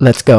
Let's go.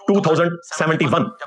2071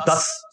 10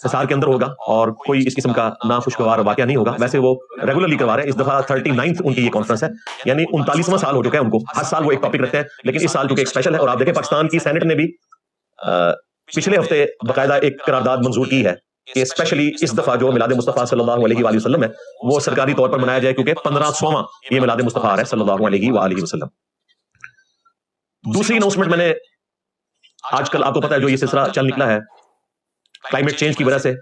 حصار کے اندر ہوگا اور کوئی اس قسم کا ناخوشگوار واقعہ نہیں ہوگا. ویسے وہ ریگولرلی کروا رہے ہیں. اس دفعہ 39 ان کی یہ کانفرنس ہے, یعنی 39واں سال ہو چکا ہے ان کو. ہر سال وہ ایک ٹاپک رکھتے ہیں, لیکن اس سال چونکہ ایک اسپیشل ہے. اور آپ دیکھیں پاکستان کی سینٹ نے بھی پچھلے ہفتے باقاعدہ ایک قرارداد منظور کی ہے کہ اسپیشلی اس دفعہ جو میلاد مصطفیٰ صلی اللہ علیہ وآلہ وسلم ہے وہ سرکاری طور پر منایا جائے, کیونکہ 1500واں یہ میلاد مصطفیٰ ہے صلی اللہ علیہ وآلہ وسلم. دوسری اناؤنسمنٹ میں نے آج کل آپ کو پتا ہے جو یہ سلسلہ چل نکلا ہے کلائمیٹ چینج کی وجہ سے,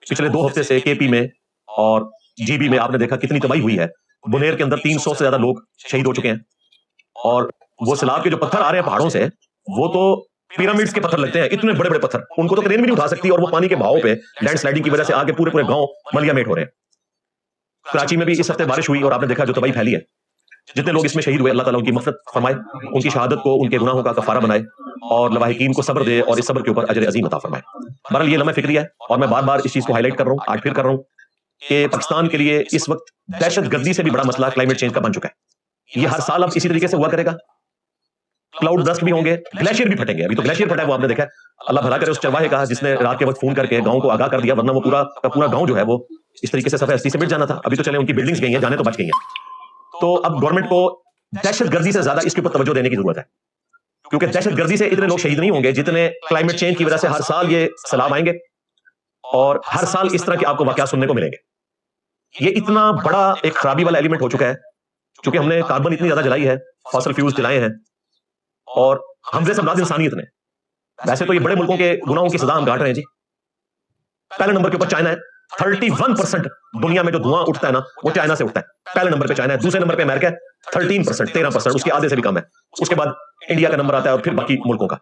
پچھلے 2 ہفتے سے کے پی میں اور جی بی میں آپ نے دیکھا کتنی تباہی ہوئی ہے. بنیر کے اندر 300 سے زیادہ لوگ شہید ہو چکے ہیں, اور وہ سیلاب کے جو پتھر آ رہے ہیں پہاڑوں سے وہ تو پیرامڈس کے پتھر لگتے ہیں, اتنے بڑے بڑے پتھر, ان کو تو کرین بھی نہیں اٹھا سکتی, اور وہ پانی کے بہاؤ پہ لینڈ سلائڈنگ کی وجہ سے آگے پورے گاؤں ملیا میٹ ہو رہے ہیں. کراچی میں بھی اس ہفتے بارش ہوئی اور آپ نے دیکھا جو تباہی پھیلی ہے. جتنے لوگ اس میں شہید ہوئے اللہ تعالیٰ ان کی مغفرت فرمائے, ان کی شہادت کو ان کے گناہوں کا کفارہ بنائے, اور لواحقین کو صبر دے اور اس صبر کے اوپر اجر عظیم عطا فرمائے. بہرحال یہ لمحہ فکری ہے, اور میں بار بار اس چیز کو ہائی لائٹ کر رہا ہوں, آج پھر کر رہا ہوں کہ پاکستان کے لیے اس وقت دہشت گردی سے بھی بڑا مسئلہ کلائمیٹ چینج کا بن چکا ہے. یہ ہر سال اب اسی طریقے سے ہوا کرے گا. کلاؤڈ ڈسٹ بھی ہوں گے, گلیشیئر بھی پھٹیں گے. ابھی تو گلیشیئر پھٹا ہے وہ آپ نے دیکھا ہے. اللہ بھلا کرے اس چرواہے کا جس نے رات کے وقت فون کر کے گاؤں کو آگاہ کر دیا, ورنہ وہ پورا گاؤں جو ہے وہ اس طریقے سے صفحہ ہستی سے مٹ جانا تھا. ابھی تو چلے ان کی بلڈنگز گئی ہیں, جانے تو بچ گئی ہیں. تو اب گورنمنٹ کو دہشت گردی سے زیادہ اس کے اوپر توجہ دینے کی ضرورت ہے, کیونکہ دہشت گردی سے اتنے لوگ شہید نہیں ہوں گے جتنے کلائمیٹ چینج کی وجہ سے ہر سال یہ سیلاب آئیں گے, اور ہر سال اس طرح کے آپ کو واقعات سننے کو ملیں گے. یہ اتنا بڑا ایک خرابی والا ایلیمنٹ ہو چکا ہے, چونکہ ہم نے کاربن اتنی زیادہ جلائی ہے, فاسل فیولز جلائے ہیں, اور ہم جیسے افراد انسانیت نے. ویسے تو یہ بڑے ملکوں کے گناہوں کی سزا ہم کاٹ رہے ہیں جی. پہلے نمبر کے اوپر چائنا ہے, 31% دنیا میں جو دھواں اٹھتا ہے نا وہ چائنا سے اٹھتا ہے. پہلے نمبر پہ چائنا ہے, دوسرے نمبر پہ امریکہ ہے 13%, 13%, اس کے آدھے سے بھی کم ہے. اس کے بعد انڈیا کا نمبر آتا ہے, اور پھر باقی ملکوں کا.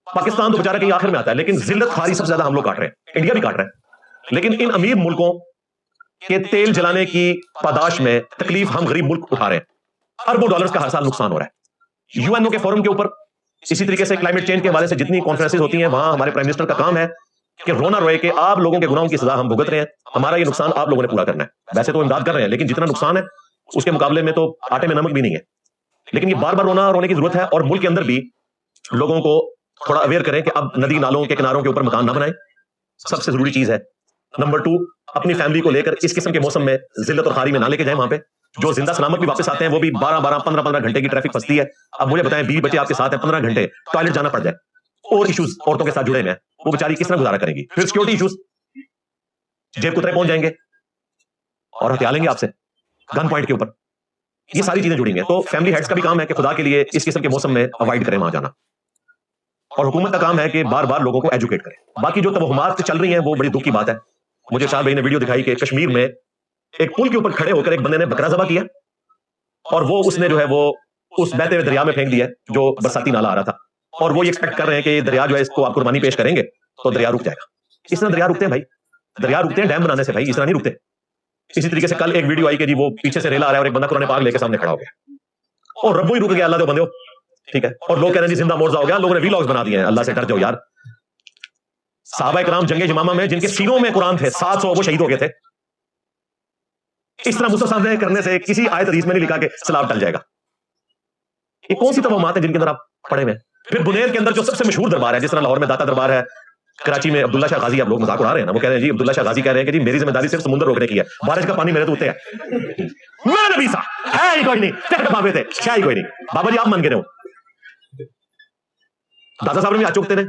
پاکستان تو بیچارہ کہیں آخر میں آتا ہے, لیکن ذلت خواری سب سے زیادہ ہم لوگ کاٹ رہے ہیں, انڈیا بھی کاٹ رہے ہیں. لیکن ان امیر ملکوں کے تیل جلانے کی پاداش میں تکلیف ہم غریب ملک اٹھا رہے ہیں. اربوں ڈالرز کا ہر سال نقصان ہو رہا ہے. یو این او کے فورم کے اوپر اسی طریقے سے کلائمیٹ چینج کے حوالے سے جتنی کانفرنسز ہوتی ہیں وہاں ہمارے پرائم منسٹر کا کام ہے کہ رونا روئے کہ آپ لوگوں کے گناہوں کی سزا ہم بھگت رہے ہیں, ہمارا یہ نقصان آپ لوگوں نے پورا کرنا ہے. ویسے تو امداد کر رہے ہیں, لیکن جتنا نقصان ہے اس کے مقابلے میں تو آٹے میں نمک بھی نہیں ہے. لیکن یہ بار بار رونے کی ضرورت ہے, اور ملک کے اندر بھی لوگوں کو تھوڑا اویئر کریں کہ اب ندی نالوں کے کناروں کے اوپر مکان نہ بنائیں. سب سے ضروری چیز ہے. نمبر 2, اپنی فیملی کو لے کر اس قسم کے موسم میں ذلت اور خواری میں نہ لے کے جائیں. وہاں پہ جو زندہ سلامت بھی واپس آتے ہیں وہ بھی 12 15 گھنٹے کی ٹریفک پھنستی ہے. اب مجھے بتائیں 20 بچے آپ کے ساتھ ہیں, 15 گھنٹے ٹوائلٹ جانا پڑ جائے, اور ایشوز عورتوں کے ساتھ جڑے ہوئے ہیں, وہ بیچاری کس طرح گزارا کریں گی. پھر سیکورٹی ایشوز, جیب کترے پہنچ جائیں گے اور ہتھیار لیں گے آپ سے گن پوائنٹ کے اوپر. یہ ساری چیزیں جڑیں گے. تو فیملی ہیڈز کا بھی کام ہے کہ خدا کے لیے اس قسم کے موسم میں اوائڈ کریں وہاں جانا, اور حکومت کا کام ہے کہ بار بار لوگوں کو ایجوکیٹ کرے. باقی جو توہمات چل رہی ہیں وہ بڑی دکھ کی بات ہے. مجھے شاہ بھائی نے ویڈیو دکھائی کہ کشمیر میں ایک پل کے اوپر کھڑے ہو کر ایک بندے نے بکرا ذبح کیا, اور وہ اس نے جو ہے وہ اس بہتے ہوئے دریا میں پھینک دیا جو برساتی نالا آ رہا تھا, اور وہ یہ ایکسپیکٹ کر رہے ہیں کہ دریا جو ہے اس کو آپ قربانی پیش کریں گے تو دریا رک جائے گا. اس طرح دریا رکتے ہیں بھائی, دریا رکتے ہیں ڈیم بنانے سے بھائی, اس طرح نہیں رکتے. اسی طریقے سے کل ایک ویڈیو آئی کہ جی وہ پیچھے سے ریلا آ رہا ہے اور ایک بندہ قرآن پاک لے کے سامنے کھڑا ہو گیا, اور ربو ہی رک گیا, اللہ دے بندے ہو ٹھیک ہے, اور لوگ کہہ رہے ہیں جی زندہ معجزہ ہو گیا. لوگوں نے ویلاگز بنا دیے ہیں. اللہ سے ڈر جاؤ یار. صحابہ کرام جنگ یمامہ میں جن کے سینوں میں قرآن تھے 700 وہ شہید ہو گئے تھے. اس طرح مستحسن کرنے سے کسی آیت حدیث میں نہیں لکھا کہ سیلاب ٹل جائے گا. یہ کون سی توہمات ہیں جن کے اندر آپ پڑے ہوئے ہیں. پھر بنیر کے اندر جو سب سے مشہور دربار ہے, جس طرح لاہور میں داتا دربار ہے, کراچی میں عبداللہ شاہ غازی, آپ لوگ مذاق اڑا رہے ہیں نا, وہ کہہ رہے ہیں جی عبداللہ شاہ غازی کہہ رہے ہیں کہ جی میری ذمہ داری صرف سمندر روکنے کی ہے, بارش کا پانی میرے تو ہوتے ہے. میں نبی سا ہے ہی کوئی نہیں, ٹکٹ بابے تھے شاہ ہی کوئی نہیں. بابا جی آپ مان کے رہے ہو, دادا صاحب نے بھی آ چکتے تھے.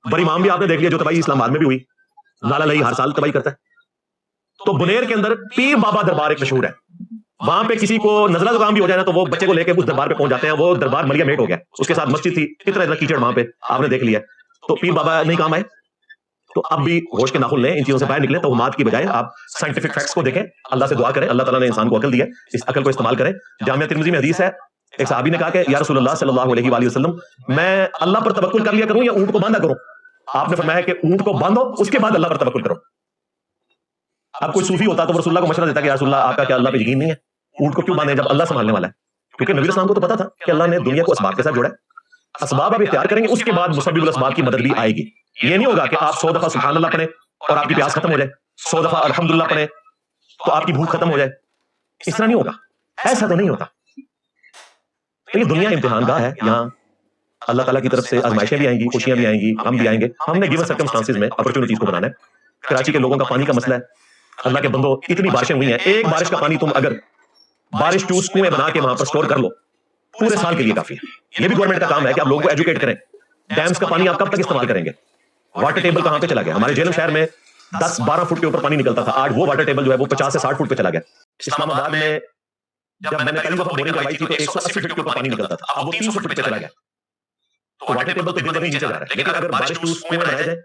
بڑی امام بھی آپ نے دیکھ لیا جو تباہی اسلام آباد میں بھی ہوئی, لالا لئی ہر سال تباہی کرتا ہے. تو بنیر کے اندر پیر بابا دربار ایک مشہور ہے. وہاں پہ کسی کو نزلہ زکام بھی ہو جائے نا تو وہ بچے کو لے کے اس دربار پہ پہنچ جاتے ہیں. وہ دربار ملیا میٹ ہو گیا, اس کے ساتھ مسجد تھی, اتنا کیچڑ وہاں پہ آپ نے دیکھ لیا. تو پیر بابا نہیں کام آئے. تو اب بھی ہوش کے ناخن لیں, ان چیزوں سے باہر نکلیں. توہمات کی بجائے آپ سائنٹیفک فیکٹس کو دیکھیں, اللہ سے دعا کریں, اللہ تعالیٰ نے انسان کو عقل دی ہے, اس عقل کو استعمال کریں. جامعہ ترمذی میں حدیث ہے, ایک صحابی نے کہا کہ یا رسول اللہ صلی اللہ علیہ وآلہ وسلم, میں اللہ پر توکل کر لیا کروں یا اونٹ کو باندھا کروں؟ آپ نے فرمایا کہ اونٹ کو باندھو, اس کے بعد اللہ پر توکل کرو. اب کوئی صوفی ہوتا تو رسول اللہ کو مشورہ دیتا کہ یا رسول اللہ آپ کا کیا اللہ پہ یقین نہیں ہے, اونٹ کو کیوں باندھیں جب اللہ سنبھالنے والا ہے؟ کیونکہ نبی اسلام کو تو پتا تھا کہ اللہ نے دنیا کو اسباب کے ساتھ جوڑا ہے. اسباب آپ اختیار کریں گے, اس کے بعد مسبب الاسباب کی مدد بھی آئے گی. یہ نہیں ہوگا کہ آپ 100 دفعہ سبحان اللہ پڑھیں اور آپ کی پیاس ختم ہو جائے, 100 دفعہ الحمدللہ پڑھیں تو آپ کی بھوک ختم ہو جائے. اس طرح نہیں ہوگا, ایسا تو نہیں ہوتا. تو یہ دنیا امتحان گاہ ہے, یہاں اللہ تعالیٰ کی طرف سے آزمائشیں بھی آئیں گی, خوشیاں بھی آئیں گی, ہم بھی آئیں گے. ہم نے گیون سرکمسٹانسز میں اپرچونیٹیز کو بنانا ہے. کراچی کے لوگوں کا پانی کا مسئلہ ہے, اللہ کے بندو اتنی بارشیں ہوئی ہیں, ایک بارش کا پانی تم اگر بارش ٹوس کنویں بنا کے وہاں پر سٹور کر لو پورے سال کے لیے کافی ہے. یہ بھی گورنمنٹ کا کام ہے کہ آپ لوگوں کو ایجوکیٹ کریں. ڈیمز کا پانی آپ کب تک استعمال کریں گے؟ واٹر ٹیبل کہاں پہ چلا گیا؟ ہمارے جہلم شہر میں 10-12 فٹ کے اوپر پانی نکلتا تھا, آج وہ واٹر ٹیبل جو ہے وہ 50 سے 60 فٹ پہ چلا گیا. اسلام آباد میں جب میں نے پہلی دفعہ بورنگ کروائی تھی تو 180 فٹ کے اوپر پانی نکلتا تھا, اب وہ 300 فٹ پہ چلا گیا. تو واٹر ٹیبل تو دن بدن نیچے جا رہا ہے. لیکن اگر بارش ٹوس کنویں بنایا جائے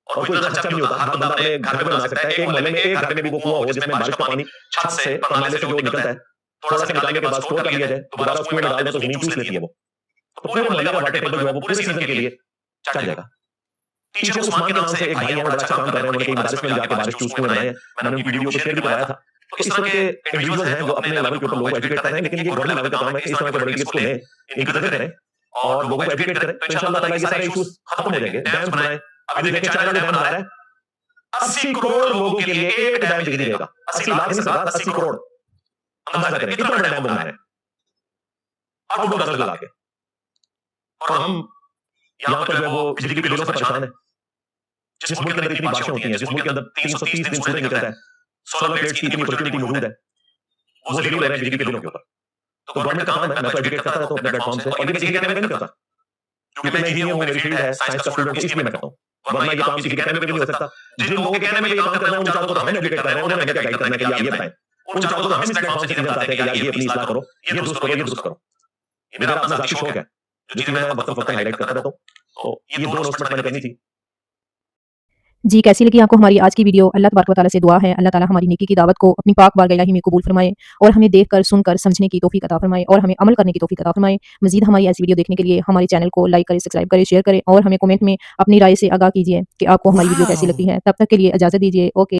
اور کوئی خرچہ نہیں ہوتا, ہر بندہ اپنے گھر میں بنا سکتا ہے, ایک محلے میں ایک گھر میں بھی وہ کنواں ہو جس میں بارش کا پانی چھت سے نالے سے جو نکلتا ہے تھوڑا سا نکالنے کے بعد اسٹور کر لیا جائے, دوبارہ اس کنویں میں ڈال دیں تو زمین چوس لیتی ہے وہ. تو پورے محلے کا واٹر ٹیبل جو ہے وہ پورے سیزن کے لیے چل جائے گا. ٹیچر عثمان کے نام سے ایک بھائی ہیں, وہ بڑا اچھا کام کر رہے ہیں, انہوں نے کئی مدارس میں جا کے بارش ٹوس کنویں بنائے ہیں. میں نے ان کی ویڈیو کو شیئر بھی کرایا تھا. تو اس طرح کے انڈیویجول ہیں جو اپنے لیول کے اوپر لوگوں کو ایجوکیٹ کر رہے ہیں, لیکن یہ گورنمنٹ لیول کا کام ہے کہ اس طرح کے والنٹیئرز کو لیں, ان کی قدر کریں اور لوگوں کو ایجوکیٹ کریں, تو انشاءاللہ تعالیٰ یہ سارے ایشوز ختم ہو جائیں گے. ڈیمز بنائیں, ابھی دیکھیں چائنا نے ڈیم بنا رہا ہے, 80 کروڑ لوگوں کے لیے ایک ڈیم بجلی دے گا. 80 لاکھ نہیں سرکار, 80 کروڑ. اندازہ کریں کتنا بڑا ڈیم بنا رہے ہیں اب وہ ڈالر لگا کے. اور ہم یہاں پر جو ہے وہ بجلی کے بلوں سے پریشان ہیں. جس ملک کے اندر اتنی بارشیں ہوتی ہیں, جس ملک کے اندر 330 دن سورج نکلتا ہے, سولر پلیٹس کی اتنی اپرچونٹی موجود ہے, وہ ذلیل ہو رہے ہیں بجلی کے بلوں کے اوپر. تو گورنمنٹ کا کام ہے, میں تو ایجوکیٹ کرتا رہتا ہوں اپنے پلیٹ فارم سے, اور یہ کسی کے کہنے پہ نہیں کرتا کیونکہ میں انجینئر ہوں, میری فیلڈ ہے, سائنس کا اسٹوڈنٹ ہوں, اس لیے میں کرتا ہوں. ورنہ یہ کام کسی کے کہنے پہ بھی نہیں ہو سکتا. جن لوگوں کے کہنے میں یہ کام کرنا ہے ان چاروں کو تو ہمیں ایجوکیٹ کرنا ہے, انہوں نے ہمیں کیا گائیڈ کرنا ہے کہ آپ یہ بتائیں. ان چاروں کو تو ہم اس پلیٹ فارم سے چیزیں بتاتے ہیں کہ یار یہ اپنی اصلاح کرو, یہ درست کرو, یہ درست کرو. یہ میرا اپنا ذاتی شوق ہے جس میں میں وقت وقت ہائی لائٹ کرتا رہتا ہوں. تو یہ دو انوسمنٹ میں نے کرنی تھی. جی کیسی لگی آپ کو ہماری آج کی ویڈیو؟ اللہ تبارک و تعالیٰ سے دعا ہے اللہ تعالیٰ ہماری نیکی کی دعوت کو اپنی پاک بارگاہ الہی میں قبول فرمائے اور ہمیں دیکھ کر سن کر سمجھنے کی توفیق عطا فرمائے اور ہمیں عمل کرنے کی توفیق عطا فرمائے. مزید ہماری ایسی ویڈیو دیکھنے کے لیے ہمارے چینل کو لائک کریں, سبسکرائب کریں, شیئر کریں اور ہمیں کمنٹ میں اپنی رائے سے آگاہ کیجیے کہ آپ کو ہماری ویڈیو کیسی لگتی ہے. تب تک کے لیے اجازت دیجیے. اوکے.